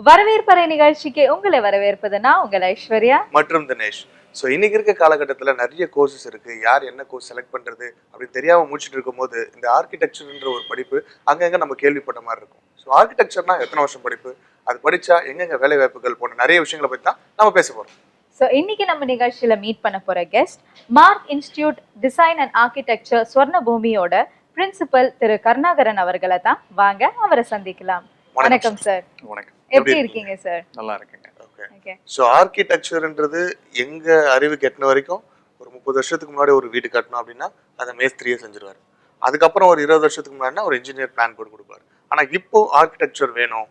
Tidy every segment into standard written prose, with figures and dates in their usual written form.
வரவேற்பறை நிகழ்ச்சிக்கு உங்களை வரவேற்பது நான் உங்கள் ஐஸ்வர்யா மற்றும் தினேஷ். ஸோ இன்னைக்கு இருக்க காலகட்டத்தில் நிறைய கோர்சஸ் இருக்கு. யார் என்ன கோர்ஸ் செலக்ட் பண்றது அப்படி தெரியாம முடிச்சுட்டு இருக்கும்போது இந்த ஆர்கிடெக்சர்ன்ற ஒரு படிப்பு அங்கங்க நம்ம கேள்விப்பட்ட மாதிரி இருக்கும். ஸோ ஆர்கிடெக்சர்னா எத்தனை வருஷம் படிப்பு, அது படிச்சா எங்கெங்க வேலை வாய்ப்புகள் போன்ற நிறைய விஷயங்களை பற்றி தான் நம்ம பேச போறோம். ஸோ இன்னைக்கு நம்ம நிகழ்ச்சியில மீட் பண்ண போற guest Mark Institute Design and Architecture Swarna பூமியோட பிரின்சிபல் திரு கருணாகரன் அவர்களை தான். வாங்க அவரை சந்திக்கலாம். வணக்கம் சார். வணக்கம். எப்படி இருக்கீங்க சார்? நல்லா இருக்கேங்க. ஓகே. ஸோ ஆர்கிடெக்சர்ன்றது எங்க அறிவுக்கு எட்டின வரைக்கும் ஒரு 30 வருஷத்துக்கு முன்னாடி ஒரு வீடு கட்டணும் அப்படின்னா அதை மேஸ்திரியே செஞ்சிருவாரு. அதுக்கப்புறம் ஒரு 20 வருஷத்துக்கு முன்னாடினா ஒரு இன்ஜினியர் பிளான் போட்டு கொடுப்பாரு. ஆனா இப்போ ஆர்கிடெக்சர் வேணும்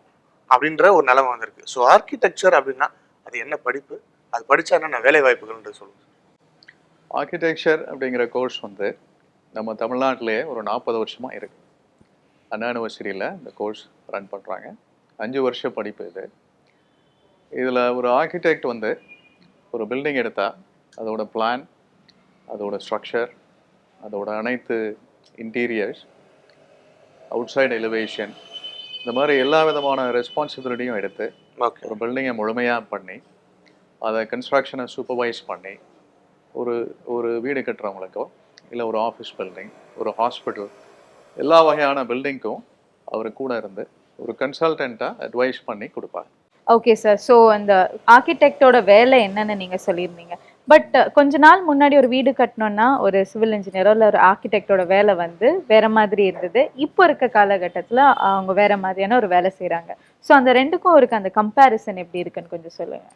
அப்படின்ற ஒரு நிலைமை வந்திருக்கு. ஸோ ஆர்கிடெக்சர் அப்படின்னா அது என்ன படிப்பு, அது படிச்சா என்ன வேலை வாய்ப்புகள்ன்றது சொல்லுங்க. ஆர்கிடெக்சர் அப்படிங்கிற கோர்ஸ் வந்து நம்ம தமிழ்நாட்டிலேயே ஒரு 40 வருஷமாக இருக்குது. அண்ணா யூனிவர்சிட்டியில் இந்த கோர்ஸ் ரன் பண்ணுறாங்க. 5 வருஷ படிப்பு இது. இதில் ஒரு ஆர்கிடெக்ட் வந்து ஒரு பில்டிங் எடுத்தால் அதோட பிளான், அதோட ஸ்ட்ரக்சர், அதோட அனைத்து இன்டீரியர்ஸ், அவுட் சைடு எலிவேஷன், இந்த மாதிரி எல்லா விதமான ரெஸ்பான்சிபிலிட்டியும் எடுத்து ஒரு பில்டிங்கை முழுமையாக பண்ணி அதை கன்ஸ்ட்ரக்ஷனை சூப்பர்வைஸ் பண்ணி ஒரு வீடு கட்டுறவங்களுக்கோ இல்லை ஒரு ஆஃபீஸ் பில்டிங், ஒரு ஹாஸ்பிட்டல், எல்லா வகையான பில்டிங்க்கும் அவர் கூட இருந்து ஒரு கன்சல்டண்ட்டாக அட்வைஸ் பண்ணி கொடுப்பார். Okay sir. ஸோ அந்த ஆர்கிடெக்டோட வேலை என்னன்னு நீங்க சொல்லியிருந்தீங்க. பட் கொஞ்ச நாள் முன்னாடி ஒரு வீடு கட்டணும்னா ஒரு சிவில் இன்ஜினியரோ இல்லை ஒரு ஆர்கிடெக்டோட வேலை வந்து வேற மாதிரி இருந்தது. இப்போ இருக்க காலகட்டத்தில் அவங்க வேற மாதிரியான ஒரு வேலை செய்கிறாங்க. ஸோ அந்த ரெண்டுக்கும் இருக்க அந்த கம்பேரிசன் எப்படி இருக்குன்னு கொஞ்சம் சொல்லுங்க.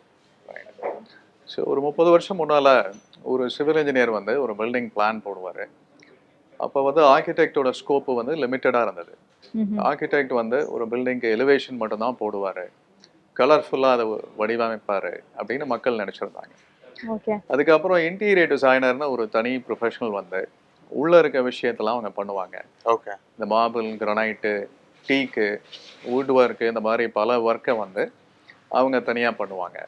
ஸோ ஒரு 30 வருஷம் முன்னால் ஒரு சிவில் இன்ஜினியர் வந்து ஒரு பில்டிங் பிளான் போடுவார். அப்போ வந்து ஆர்கிடெக்டோட ஸ்கோப்பு வந்து லிமிட்டடாக இருந்தது. ஆர்கிடெக்ட் வந்து ஒரு பில்டிங்க்கு எலிவேஷன் மட்டும்தான் போடுவார், கலர்ஃபுல்லாக அதை வடிவமைப்பார் அப்படின்னு மக்கள் நினச்சிருந்தாங்க. அதுக்கப்புறம் இன்டீரியர் டிசைனர்னு ஒரு தனி ப்ரொஃபஷனல் வந்து உள்ளே இருக்க விஷயத்தெல்லாம் அவங்க பண்ணுவாங்க. ஓகே. இந்த மார்பிள், கிரனைட்டு, டீக்கு, வுட் ஒர்க்கு, இந்த மாதிரி பல ஒர்க்கை வந்து அவங்க தனியாக பண்ணுவாங்க.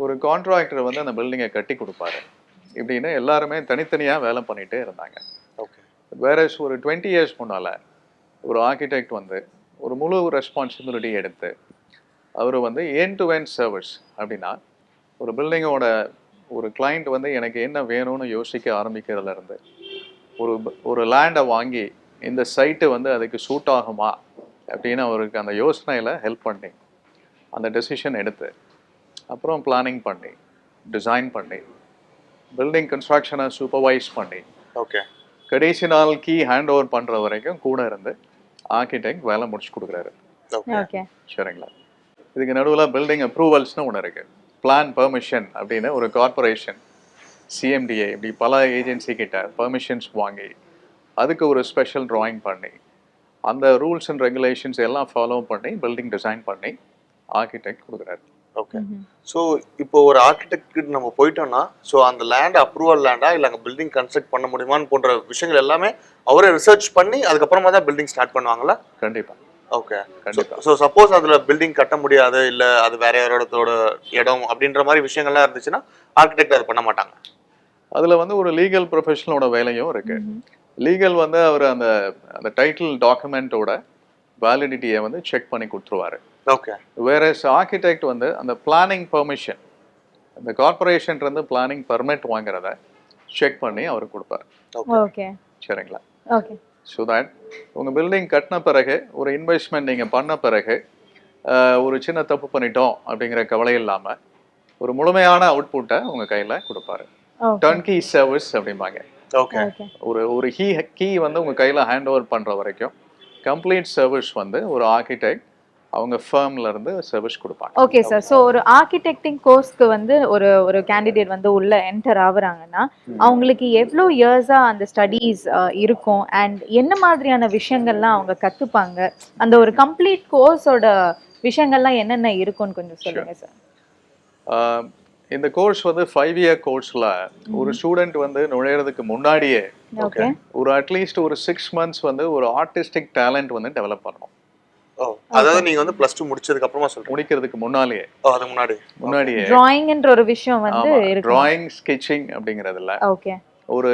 ஒரு கான்ட்ராக்டர் வந்து அந்த பில்டிங்கை கட்டி கொடுப்பாரு. இப்படின்னு எல்லாருமே தனித்தனியாக வேலை பண்ணிகிட்டே இருந்தாங்க. ஓகே. வேற ஒரு 20 இயர்ஸ் முன்னால் ஒரு ஆர்கிடெக்ட் வந்து ஒரு முழு ரெஸ்பான்சிபிலிட்டி எடுத்து அவர் வந்து எண்ட் டு எண்ட் சர்வீஸ் அப்படின்னா ஒரு பில்டிங்கோட ஒரு கிளைண்ட் வந்து எனக்கு என்ன வேணும்னு யோசிக்க ஆரம்பிக்கிறதுலேருந்து ஒரு லேண்டை வாங்கி இந்த சைட்டு வந்து அதுக்கு சூட் ஆகுமா அப்படின்னு அவருக்கு அந்த யோசனையில் ஹெல்ப் பண்ணி அந்த டெசிஷன் எடுத்து அப்புறம் பிளானிங் பண்ணி டிசைன் பண்ணி பில்டிங் கன்ஸ்ட்ரக்ஷனை சூப்பர்வைஸ் பண்ணி ஓகே கடைசி நாள் கீ ஹேண்ட் ஓவர் பண்ணுற வரைக்கும் கூட இருந்து ஆர்கிடெக்ட் வேலை முடிச்சு கொடுக்குறாரு. ஓகே, சரிங்களா? இதுக்கு நடுவில் பில்டிங் அப்ரூவல்ஸ்னு ஒன்று இருக்குது. பிளான் பெர்மிஷன் அப்படின்னு ஒரு கார்பரேஷன், சிஎம்டிஏ, இப்படி பல ஏஜென்சி கிட்ட பெர்மிஷன்ஸ் வாங்கி அதுக்கு ஒரு ஸ்பெஷல் ட்ராயிங் பண்ணி அந்த ரூல்ஸ் அண்ட் ரெகுலேஷன்ஸ் எல்லாம் ஃபாலோ பண்ணி பில்டிங் டிசைன் பண்ணி ஆர்கிடெக்ட் கொடுக்குறாரு. ஓகே. ஸோ இப்போ ஒரு ஆர்கிடெக்ட் நம்ம போயிட்டோம்னா ஸோ அந்த லேண்ட் அப்ரூவல் லேண்டா இல்லை அங்கே பில்டிங் கன்ஸ்ட்ரக்ட் பண்ண முடியுமான்னு போன்ற விஷயங்கள் எல்லாமே அவரே ரிசர்ச் பண்ணி அதுக்கப்புறமா தான் பில்டிங் ஸ்டார்ட் பண்ணுவாங்களா? கண்டிப்பாக. ஓகே, கண்டிப்பாக. ஸோ சப்போஸ் அதில் பில்டிங் கட்ட முடியாது இல்லை அது வேற யாரோட இடம் அப்படின்ற மாதிரி விஷயங்கள்லாம் இருந்துச்சுன்னா ஆர்கிடெக்ட் அதை பண்ண மாட்டாங்க. அதில் வந்து ஒரு லீகல் ப்ரொஃபஷனலோட வேலையும் இருக்கு. லீகல் வந்து அவர் அந்த டைட்டில் டாக்குமெண்ட்டோட வேலிடிட்டியை வந்து செக் பண்ணி கொடுத்துருவாரு. ஓகே. வேற ஆர்கிடெக்ட் வந்து அந்த பிளானிங் பெர்மிஷன், அந்த கார்பரேஷன்லேருந்து பிளானிங் பெர்மிட் வாங்குறத செக் பண்ணி அவருக்கு கொடுப்பார். ஓகே, சரிங்களா? ஓகே. ஸோ தட் உங்கள் பில்டிங் கட்டின பிறகு ஒரு இன்வெஸ்ட்மெண்ட் நீங்கள் பண்ண பிறகு ஒரு சின்ன தப்பு பண்ணிட்டோம் அப்படிங்கிற கவலை இல்லாமல் ஒரு முழுமையான அவுட்புட்டை உங்கள் கையில் கொடுப்பாரு. டர்ன்கீ சர்வீஸ் அப்படிம்பாங்க. ஓகே. ஒரு கீ வந்து உங்கள் கையில் ஹேண்ட் ஓவர் பண்ணுற வரைக்கும் கம்ப்ளீட் சர்வீஸ் வந்து ஒரு ஆர்கிடெக்ட் அவங்க ஃபர்ம்ல இருந்து சர்வீஸ் கொடுப்பாங்க. Okay sir. ஸோ ஒரு ஆர்கிடெக்டிங் கோர்ஸ்க்கு வந்து ஒரு கேண்டிடேட் வந்து உள்ள என்டர் ஆகுறாங்கன்னா அவங்களுக்கு எவ்வளோ இயர்ஸா அந்த ஸ்டடீஸ் இருக்கும் அண்ட் என்ன மாதிரியான விஷயங்கள்லாம் அவங்க கத்துப்பாங்க, அந்த ஒரு கம்ப்ளீட் கோர்ஸோட விஷயங்கள்லாம் என்னென்ன இருக்கும்னு கொஞ்சம் சொல்லுங்க சார். இந்த கோர்ஸ் வந்து 5 இயர் கோர்ஸ்ல ஒரு ஸ்டூடெண்ட் வந்து நுழையிறதுக்கு முன்னாடியே ஒரு அட்லீஸ்ட் ஒரு 6 months வந்து ஒரு ஆர்டிஸ்டிக் டேலண்ட் வந்து டெவலப் பண்ணணும். அதாவது நீங்க வந்து +2 முடிச்சதுக்கு அப்புறமா சொல்றீங்க? முடிக்கிறதுக்கு முன்னாலேயே. அது முன்னாடியே டிராயிங்ன்ற ஒரு விஷயம் வந்து இருக்கு. டிராயிங், ஸ்கெட்சிங் அப்படிங்கிறதுல ஓகே ஒரு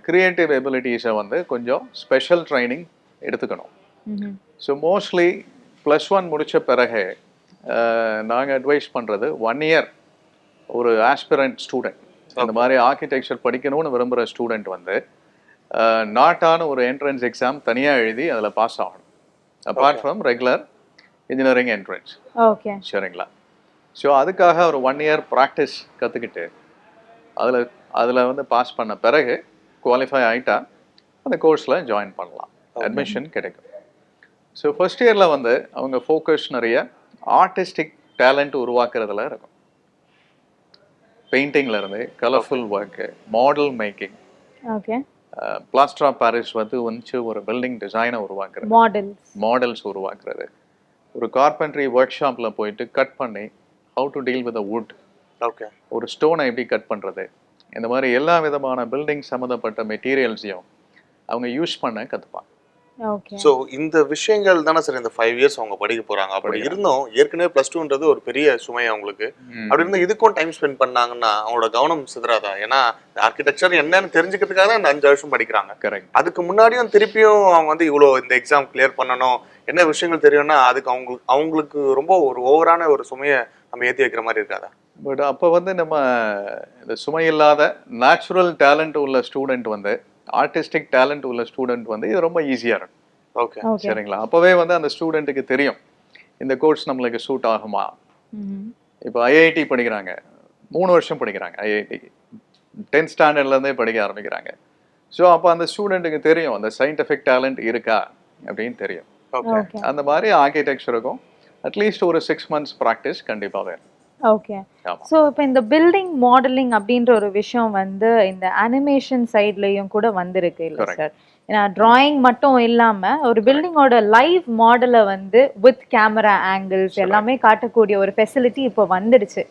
கிரியேட்டிவ் எபிலிட்டிஸை வந்து கொஞ்சம் ஸ்பெஷல் ட்ரைனிங் எடுத்துக்கணும். ஸோ மோஸ்ட்லி +1 முடிச்ச பிறகு நாங்கள் அட்வைஸ் பண்ணுறது 1 இயர் ஒரு ஆஸ்பிரண்ட் ஸ்டூடெண்ட் இந்த மாதிரி ஆர்கிடெக்சர் படிக்கணும்னு விரும்புகிற ஸ்டூடெண்ட் வந்து நாட்டான ஒரு என்ட்ரன்ஸ் எக்ஸாம் தனியாக எழுதி அதில் பாஸ் ஆகணும் apart from regular engineering entrance. Okay, சரிங்களா? ஸோ அதுக்காக ஒரு 1 இயர் ப்ராக்டிஸ் கற்றுக்கிட்டு அதில் வந்து பாஸ் பண்ண பிறகு குவாலிஃபை ஆகிட்டா அந்த கோர்ஸில் ஜாயின் பண்ணலாம், அட்மிஷன் கிடைக்கும். ஸோ ஃபர்ஸ்ட் இயரில் வந்து அவங்க ஃபோக்கஸ் நிறைய ஆர்டிஸ்டிக் டேலண்ட் உருவாக்குறதுல இருக்கும். பெயிண்டிங்ல இருந்து colourful work, model making, okay, plaster of Paris வந்து ஒரு பில்டிங் டிசைனை உருவாக்குறது, மாடல்ஸ் உருவாக்குறது, ஒரு கார்பென்ட்ரி ஒர்க் ஷாப்பில் போயிட்டு கட் பண்ணி how to deal with would, okay, ஒரு ஸ்டோனை எப்படி கட் பண்ணுறது, இந்த மாதிரி எல்லா விதமான பில்டிங் சம்மந்தப்பட்ட மெட்டீரியல்ஸையும் அவங்க யூஸ் பண்ண கற்றுப்பாங்க. ஸோ இந்த விஷயங்கள் தானே சார் இந்த 5 இயர்ஸ் அவங்க படிக்க போறாங்க. அப்படி இருந்தும் ஏற்கனவே +2ன்றது ஒரு பெரிய சுமை அவங்களுக்கு. அப்படி இருந்தால் இதுக்கும் டைம் ஸ்பெண்ட் பண்ணாங்கன்னா அவங்களோட கவனம் சிதறாதா? ஏன்னா ஆர்கிடெக்சர் என்னன்னு தெரிஞ்சுக்கிறதுக்காக தான் அந்த 5 வருஷம் படிக்கிறாங்க. கரெக்ட். அதுக்கு முன்னாடியும் திருப்பியும் அவங்க வந்து இவ்வளோ இந்த எக்ஸாம் கிளியர் பண்ணணும், என்ன விஷயங்கள் தெரியும்னா அதுக்கு அவங்களுக்கு ரொம்ப ஒரு ஓவரான ஒரு சுமையை நம்ம ஏற்றி வைக்கிற மாதிரி இருக்காதா? பட் அப்போ வந்து நம்ம இந்த சுமை இல்லாத நேச்சுரல் டேலண்ட் உள்ள ஸ்டூடெண்ட் வந்து, ஆர்டிஸ்டிக் டேலண்ட் உள்ள ஸ்டூடெண்ட் வந்து இது ரொம்ப ஈஸியாக இருக்கும். ஓகே, சரிங்களா? அப்போவே வந்து அந்த ஸ்டூடெண்ட்டுக்கு தெரியும் இந்த கோர்ஸ் நம்மளுக்கு சூட் ஆகுமா. இப்போ ஐஐடி படிக்கிறாங்க, 3 வருஷம் படிக்கிறாங்க ஐஐடிக்கு, 10th ஸ்டாண்டர்ட்லேருந்தே படிக்க ஆரம்பிக்கிறாங்க. ஸோ அப்போ அந்த ஸ்டூடெண்ட்டுக்கு தெரியும் அந்த சயின்டிஃபிக் டேலண்ட் இருக்கா அப்படின்னு தெரியும். அந்த மாதிரி ஆர்கிடெக்சருக்கும் அட்லீஸ்ட் ஒரு 6 months ப்ராக்டிஸ் கண்டிப்பாக வேணும். ஓகே. ஸோ இப்போ இந்த பில்டிங் மாடலிங் அப்படின்ற ஒரு விஷயம் வந்து இந்த அனிமேஷன் சைட்லயும் கூட வந்திருக்கு இல்லை சார்? ஏன்னா டிராயிங் மட்டும் இல்லாம ஒரு பில்டிங்கோட லைவ் மாடலை வந்து வித் கேமரா ஆங்கிள்ஸ் எல்லாமே காட்டக்கூடிய ஒரு ஃபெசிலிட்டி இப்போ வந்துடுச்சு.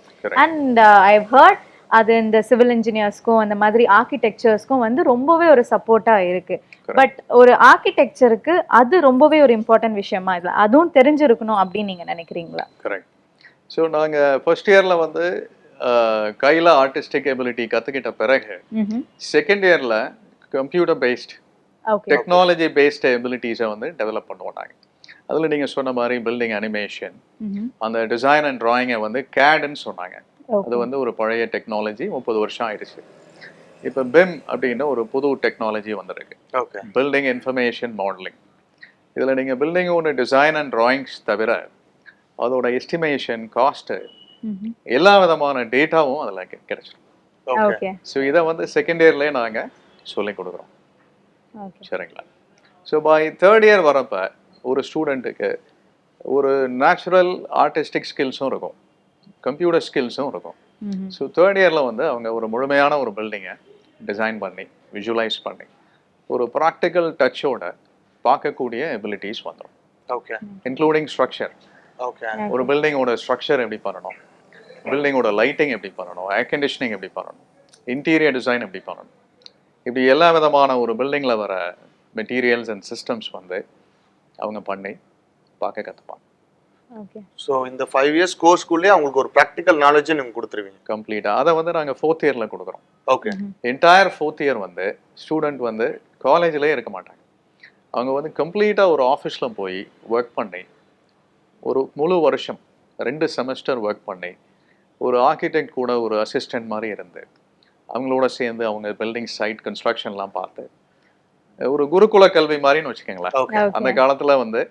அண்ட் ஐ ஹர்ட் அது இந்த சிவில் இன்ஜினியர்ஸ்க்கும் அந்த மாதிரி ஆர்கிடெக்சர்ஸ்க்கும் வந்து ரொம்பவே ஒரு சப்போர்ட்டா இருக்கு. பட் ஒரு ஆர்கிடெக்சருக்கு அது ரொம்பவே ஒரு இம்பார்ட்டன்ட் விஷயமா இல்லை, அதுவும் தெரிஞ்சிருக்கணும் அப்படின்னு நீங்க நினைக்கிறீங்களா? கரெக்ட். ஸோ நாங்கள் ஃபர்ஸ்ட் இயரில் வந்து கையில் ஆர்டிஸ்டிக் எபிலிட்டி கற்றுக்கிட்ட பிறகு செகண்ட் இயரில் கம்ப்யூட்டர் பேஸ்ட் டெக்னாலஜி பேஸ்ட் எபிலிட்டிஸை வந்து டெவலப் பண்ணுவோம் நாங்கள். அதில் நீங்கள் சொன்ன மாதிரி பில்டிங் அனிமேஷன், அந்த டிசைன் அண்ட் டிராயிங்கை வந்து கேடுன்னு சொன்னாங்க. அது வந்து ஒரு பழைய டெக்னாலஜி, 30 வருஷம் ஆயிடுச்சு. இப்போ பிம் அப்படின்னு ஒரு புது டெக்னாலஜி வந்திருக்கு, பில்டிங் இன்ஃபர்மேஷன் மாடலிங். இதில் நீங்கள் பில்டிங்கோட டிசைன் அண்ட் டிராயிங்ஸ் தவிர அதோட எஸ்டிமேஷன், காஸ்ட்டு, எல்லா விதமான டேட்டாவும் அதில் கிடைச்சிடும். ஸோ இதை வந்து செகண்ட் இயர்லேயே நாங்கள் சொல்லிக் கொடுக்குறோம். சரிங்களா? ஸோ பை தேர்ட் இயர் வரப்போ ஒரு ஸ்டூடெண்ட்டுக்கு ஒரு நேச்சுரல் ஆர்டிஸ்டிக் ஸ்கில்ஸும் இருக்கும், கம்ப்யூட்டர் ஸ்கில்ஸும் இருக்கும். ஸோ தேர்ட் இயரில் வந்து அவங்க ஒரு முழுமையான ஒரு பில்டிங்கை டிசைன் பண்ணி விஷுவலைஸ் பண்ணி ஒரு ப்ராக்டிக்கல் டச்சோட பார்க்கக்கூடிய எபிலிட்டிஸ் வந்துடும். Okay, including structure. ஓகே, ஒரு பில்டிங்கோட ஸ்ட்ரக்சர் எப்படி பண்ணணும், பில்டிங்கோட லைட்டிங் எப்படி பண்ணணும், ஏர் கண்டிஷனிங் எப்படி பண்ணணும், இன்டீரியர் டிசைன் எப்படி பண்ணணும், இப்படி எல்லா விதமான ஒரு பில்டிங்கில் வர மெட்டீரியல்ஸ் அண்ட் சிஸ்டம்ஸ் வந்து அவங்க பண்ணி பார்க்க கற்றுப்பாங்க. ஸோ இந்த 5 இயர்ஸ் கோர்ஸ்க்குள்ளே அவங்களுக்கு ஒரு ப்ராக்டிக்கல் நாலேஜை நீங்கள் கொடுத்துருவீங்க கம்ப்ளீட்டாக. அதை வந்து நாங்கள் 4th இயரில் கொடுக்குறோம். ஓகே, என்டையர் 4th இயர் வந்து ஸ்டூடெண்ட் வந்து காலேஜ்லேயே இருக்க மாட்டாங்க. அவங்க வந்து கம்ப்ளீட்டாக ஒரு ஆஃபீஸில் போய் ஒர்க் பண்ணி ஒரு முழு வருஷம் 2 செமஸ்டர் ஒர்க் பண்ணி ஒரு ஆர்கிடெக்ட் கூட ஒரு அசிஸ்டன்ட் மாதிரி இருந்து அவங்களோட சேர்ந்து அவங்க பில்டிங் சைட் கன்ஸ்ட்ரக்ஷன்லாம் பார்த்து ஒரு குருகுல கல்வி மாதிரின்னு வச்சுக்கோங்களேன். அந்த காலத்தில் வந்து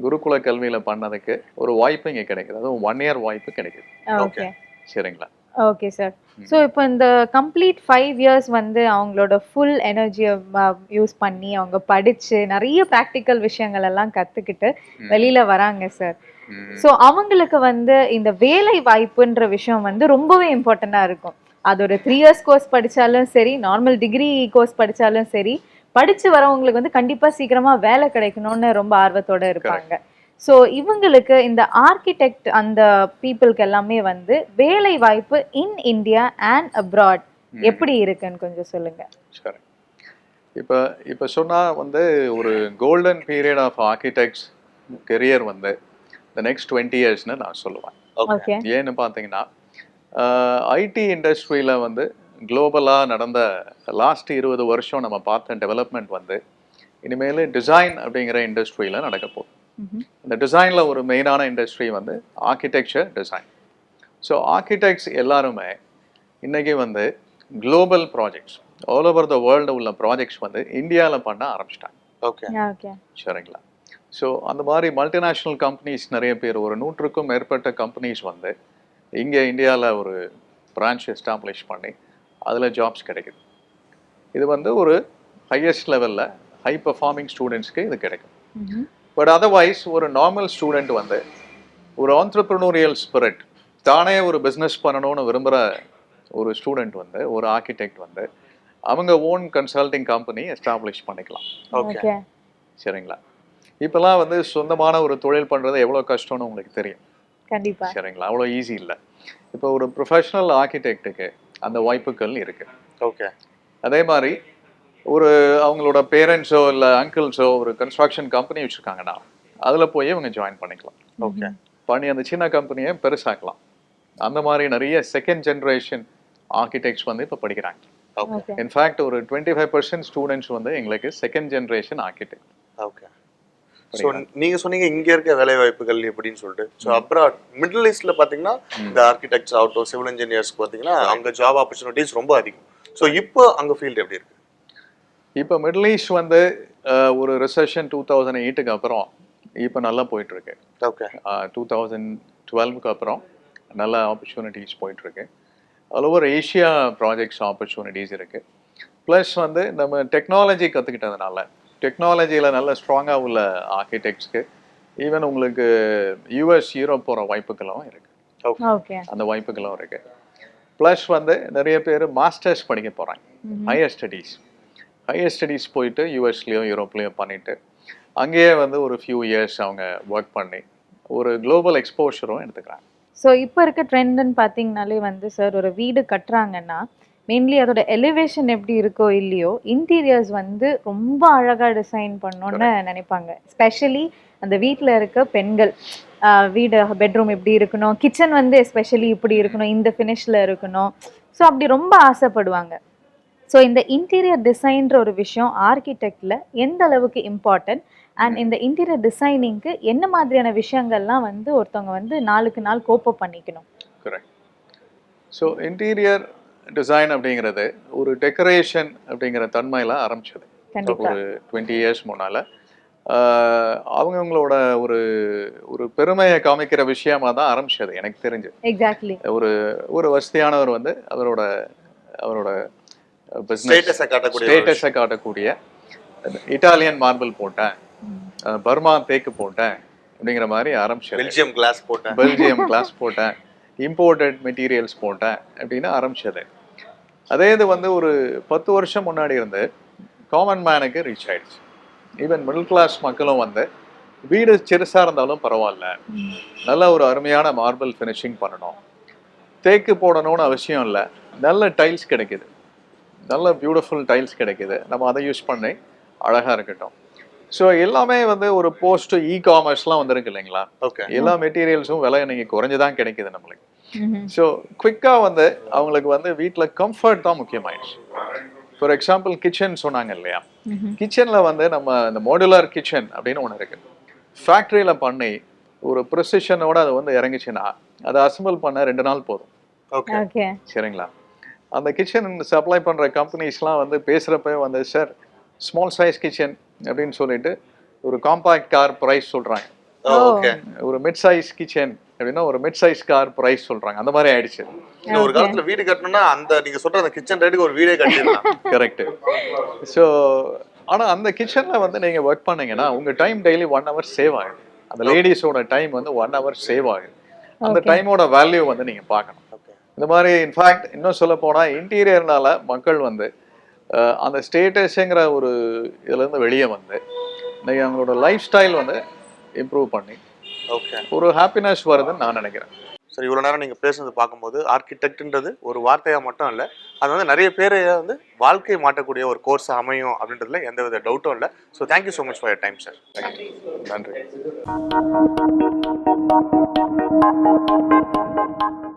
குருகுல கல்வியில் பண்ணதுக்கு ஒரு வாய்ப்பு இங்கே கிடைக்குது, அதுவும் 1 இயர் வாய்ப்பு கிடைக்குது. ஓகே, சரிங்களா? Okay sir. ஸோ இப்போ இந்த கம்ப்ளீட் 5 இயர்ஸ் வந்து அவங்களோட ஃபுல் எனர்ஜியை யூஸ் பண்ணி அவங்க படித்து நிறைய ப்ராக்டிக்கல் விஷயங்கள் எல்லாம் கற்றுக்கிட்டு வெளியில் வராங்க சார். ஸோ அவங்களுக்கு வந்து இந்த வேலை வாய்ப்புன்ற விஷயம் வந்து ரொம்பவே இம்பார்ட்டண்ட்டாக இருக்கும். அது ஒரு 3 இயர்ஸ் கோர்ஸ் படித்தாலும் சரி, நார்மல் டிகிரி கோர்ஸ் படித்தாலும் சரி, படித்து வரவங்களுக்கு வந்து கண்டிப்பாக சீக்கிரமாக வேலை கிடைக்கணும்னு ரொம்ப ஆர்வத்தோடு இருப்பாங்க. ஸோ இவங்களுக்கு இந்த ஆர்கிடெக்ட் அந்த பீப்புளுக்கு எல்லாமே வந்து வேலை வாய்ப்பு இன் இந்தியா அண்ட் அப்ராட் எப்படி இருக்குன்னு கொஞ்சம் சொல்லுங்க. சரி, இப்போ சொன்னால் வந்து ஒரு golden period of architects career வந்து the next 20 yearsனு நான் சொல்லுவேன். ஏன்னு பார்த்தீங்கன்னா ஐடி இண்டஸ்ட்ரியில் வந்து குளோபலாக நடந்த லாஸ்ட் 20 வருஷம் நம்ம பார்த்த டெவலப்மெண்ட் வந்து இனிமேல் டிசைன் அப்படிங்கிற இண்டஸ்ட்ரியில் நடக்க போகுது. இந்த டிசைனில் ஒரு மெயினான இண்டஸ்ட்ரி வந்து ஆர்கிடெக்சர் டிசைன். ஸோ ஆர்கிடெக்ட்ஸ் எல்லாருமே இன்றைக்கி வந்து global projects all over the world உள்ள ப்ராஜெக்ட்ஸ் வந்து இந்தியாவில் பண்ண ஆரம்பிச்சிட்டாங்க. ஓகே ஓகே சரிங்களா? ஸோ அந்த மாதிரி மல்டிநேஷ்னல் கம்பெனிஸ் நிறைய பேர், ஒரு 100க்கும் மேற்பட்ட கம்பெனிஸ் வந்து இங்கே இந்தியாவில் ஒரு பிரான்ச் எஸ்டாப்ளிஷ் பண்ணி அதில் ஜாப்ஸ் கிடைக்குது. இது வந்து ஒரு ஹையஸ்ட் லெவலில் ஹை பர்ஃபார்மிங் ஸ்டூடெண்ட்ஸ்க்கு இது கிடைக்கும். பட் அதர்வைஸ் ஒரு நார்மல் ஸ்டூடெண்ட் வந்து ஒரு ஆண்டர்ப்ரனோரியல் ஸ்பிரிட், தானே ஒரு பிஸ்னஸ் பண்ணணும்னு விரும்புகிற ஒரு ஸ்டூடெண்ட் வந்து, ஒரு ஆர்கிடெக்ட் வந்து அவங்க ஓன் கன்சல்டிங் கம்பெனி எஸ்டாப்ளிஷ் பண்ணிக்கலாம். ஓகே சரிங்களா? இப்போலாம் வந்து சொந்தமான ஒரு தொழில் பண்ணுறது எவ்வளோ கஷ்டம்னு உங்களுக்கு தெரியும். கண்டிப்பா. சரிங்களா? அவ்வளோ ஈஸி இல்லை. இப்போ ஒரு ப்ரொஃபஷனல் ஆர்கிடெக்டுக்கு அந்த வாய்ப்புகள் இருக்குது. ஓகே அதே மாதிரி ஒரு அவங்களோட பேரண்ட்ஸோ இல்லை அங்கிள்ஸோ ஒரு கன்ஸ்ட்ரக்ஷன் கம்பெனி வச்சுருக்காங்கன்னா அதில் போய் இவங்க ஜாயின் பண்ணிக்கலாம். ஓகே பண்ணி அந்த சின்ன கம்பெனியை பெருசாக்கலாம். அந்த மாதிரி நிறைய செகண்ட் ஜென்ரேஷன் ஆர்கிடெக்ட்ஸ் வந்து இப்போ படிக்கிறாங்க. ஓகே இன்ஃபேக்ட் ஒரு 25% ஸ்டூடெண்ட்ஸ் வந்து எங்களுக்கு second generation architect. Okay so நீங்க சொன்னீங்க இங்க இருக்க வேலை வாய்ப்புகள் எப்படின்னு சொல்லிட்டு. ஸோ அப்ராட் மிடில் ஈஸ்ட்ல பாத்தீங்கன்னா இந்த ஆர்கிடெக்ட்ஸ் ஆகட்டும், சிவில் இன்ஜினியர்ஸ் பாத்தீங்கன்னா அங்க ஜாப் ஆப்பர்ச்சுனிட்டிஸ் ரொம்ப அதிகம். ஸோ இப்போ அங்க ஃபீல்டு எப்படி இருக்கு? இப்போ மிடில் ஈஸ்ட் வந்து ஒரு ரிசெஷன் 2008க்கு அப்புறம் இப்போ நல்லா போயிட்டு இருக்கு. ஓகே 2012க்கு அப்புறம் நல்ல ஆப்பர்ச்சுனிட்டிஸ் போயிட்டு இருக்கு. All over Asia projects opportunities இருக்கு. ப்ளஸ் வந்து நம்ம டெக்னாலஜி கற்றுக்கிட்டதுனால, டெக்னாலஜியில் நல்ல ஸ்ட்ராங்காக உள்ள ஆர்கிடெக்ட்ஸ்க்கு ஈவன் உங்களுக்கு யூஎஸ் யூரோப் போகிற வாய்ப்புகளும் இருக்கு. ஓகே அந்த வாய்ப்புகளும் இருக்கு. ப்ளஸ் வந்து நிறைய பேர் மாஸ்டர்ஸ் படிக்க போகிறாங்க. ஹையர் ஸ்டடீஸ் போயிட்டு யூஎஸ்லேயோ யூரோப்லேயோ பண்ணிட்டு அங்கேயே வந்து ஒரு ஃபியூ இயர்ஸ் அவங்க ஒர்க் பண்ணி ஒரு குளோபல் எக்ஸ்போஷரும் எடுத்துக்கிறாங்க. ஸோ இப்போ இருக்க ட்ரெண்டுன்னு பார்த்தீங்கனாலே வந்து சார், ஒரு வீடு கட்டுறாங்கன்னா மெயின்லி அதோட எலிவேஷன் எப்படி இருக்கோ இல்லையோ, இன்டீரியர்ஸ் வந்து ரொம்ப அழகாக டிசைன் பண்ணணும்னு நினைப்பாங்க. ஸ்பெஷலி அந்த வீட்டில் இருக்க பெண்கள், வீடு பெட்ரூம் இப்படி இருக்கணும், கிச்சன் வந்து எஸ்பெஷலி இப்படி இருக்கணும், இந்த ஃபினிஷில் இருக்கணும். ஸோ அப்படி ரொம்ப ஆசைப்படுவாங்க. ஸோ இந்த இன்டீரியர் டிசைன்ற ஒரு விஷயம் ஆர்கிடெக்டில் எந்த அளவுக்கு இம்பார்ட்டன்ட், அண்ட் இந்த இன்டீரியர் டிசைனிங்க்கு என்ன மாதிரியான விஷயங்கள்லாம் வந்து ஒருத்தவங்க வந்து நாளுக்கு நாள் கோப்பப் பண்ணிக்கணும்? கரெக்ட். ஸோ இன்டீரியர் டிசைன் அப்படிங்கிறது ஒரு டெக்கரேஷன் அப்படிங்கிற தன்மையில் ஆரம்பிச்சது. ஒரு 20 இயர்ஸ் முன்னால் அவங்களோட ஒரு ஒரு பெருமையை காமிக்கிற விஷயமா தான் ஆரம்பிச்சது எனக்கு தெரிஞ்சு. எக்ஸாக்ட்லி. ஒரு வசதியானவர் வந்து அவரோட ஸ்டேட்டஸை காட்டக்கூடிய இட்டாலியன் மார்பிள் போட்டேன், பர்மா தேக்கு போட்டேன் அப்படிங்கிற மாதிரி ஆரம்பிச்சது. பெல்ஜியம் கிளாஸ் போட்டேன், இம்போர்ட்டட் மெட்டீரியல்ஸ் போட்டேன் அப்படின்னு ஆரம்பிச்சது. அதே இது வந்து ஒரு 10 வருஷம் முன்னாடி இருந்து காமன் மேனுக்கு ரீச் ஆயிடுச்சு. ஈவன் மிடில் கிளாஸ் மக்களும் வந்து வீடு சிறுசாக இருந்தாலும் பரவாயில்ல, நல்ல ஒரு அருமையான மார்பிள் ஃபினிஷிங் பண்ணணும், தேக்கு போடணும்னு அவசியம் இல்லை, நல்ல டைல்ஸ் கிடைக்குது, நல்ல பியூட்டிஃபுல் டைல்ஸ் கிடைக்குது, நம்ம அதை யூஸ் பண்ணி அழகாக இருக்கட்டும். ஸோ எல்லாமே வந்து ஒரு போஸ்ட் இ-காமர்ஸ்லாம் வந்துருக்கு இல்லைங்களா? ஓகே எல்லா மெட்டீரியல்ஸும் விலை இன்னைக்கு குறைஞ்சுதான் கிடைக்குது நம்மளுக்கு. ஸோ குவிக்காக வந்து அவங்களுக்கு வந்து வீட்டில் கம்ஃபர்ட் தான் முக்கியமாயிடுச்சு. ஃபார் எக்ஸாம்பிள் கிச்சன் சொன்னாங்க இல்லையா? கிச்சனில் வந்து நம்ம இந்த மாடுலர் கிச்சன் அப்படின்னு ஒன்று இருக்கு. ஃபேக்ட்ரியில் பண்ணி ஒரு ப்ரிசிஷனோட அது வந்து இறங்கிச்சுன்னா அதை அசம்பிள் பண்ண 2 நாள் போதும். ஓகே சரிங்களா? அந்த கிச்சன் சப்ளை பண்ணுற கம்பெனிஸ்லாம் வந்து பேசுகிறப்ப வந்து சார் ஸ்மால் சைஸ் கிச்சன் அப்படின்னு சொல்லிட்டு ஒரு காம்பாக்ட் கார் ப்ரைஸ் சொல்கிறாங்க. ஓகே ஒரு மிட் சைஸ் கிச்சன் அப்படின்னா ஒரு மிட் சைஸ் கார் ப்ரைஸ் சொல்கிறாங்க. அந்த மாதிரி ஆயிடுச்சு. ஒரு காலத்துல வீடு கட்டணும்னா அந்த நீங்க சொல்ற அந்த கிச்சன் ரேட்டுக்கு ஒரு வீடே கட்டிடலாம். கரெக்ட். ஸோ ஆனால் அந்த கிச்சனில் வந்து நீங்கள் ஒர்க் பண்ணீங்கன்னா உங்கள் டைம் டெய்லி 1 hour சேவ் ஆகுது. அந்த லேடிஸோட டைம் வந்து 1 hour சேவ் ஆகுது. அந்த டைமோட வேல்யூ வந்து நீங்கள் பார்க்கணும். இந்த மாதிரி இன்ஃபேக்ட் இன்னும் சொல்ல போனால் இன்டீரியர்னால மக்கள் வந்து அந்த ஸ்டேட்டஸுங்கிற ஒரு இதுலேருந்து வெளியே வந்து நீங்கள் அவங்களோட லைஃப் ஸ்டைல் வந்து இம்ப்ரூவ் பண்ணி ஒரு ஹாப்பினஸ் வருதுன்னு நான் நினைக்கிறேன். சரி, இவ்வளோ நேரம் நீங்கள் பேசுனது பார்க்கும்போது ஆர்கிடெக்ட்ன்றது ஒரு வார்த்தையாக மட்டும் இல்லை, அது வந்து நிறைய பேரை வந்து வாழ்க்கையை மாற்றக்கூடிய ஒரு கோர்ஸ் அமையும் அப்படின்றதுல எந்தவித டவுட்டும் இல்லை. So thank you so much for your time sir. நன்றி.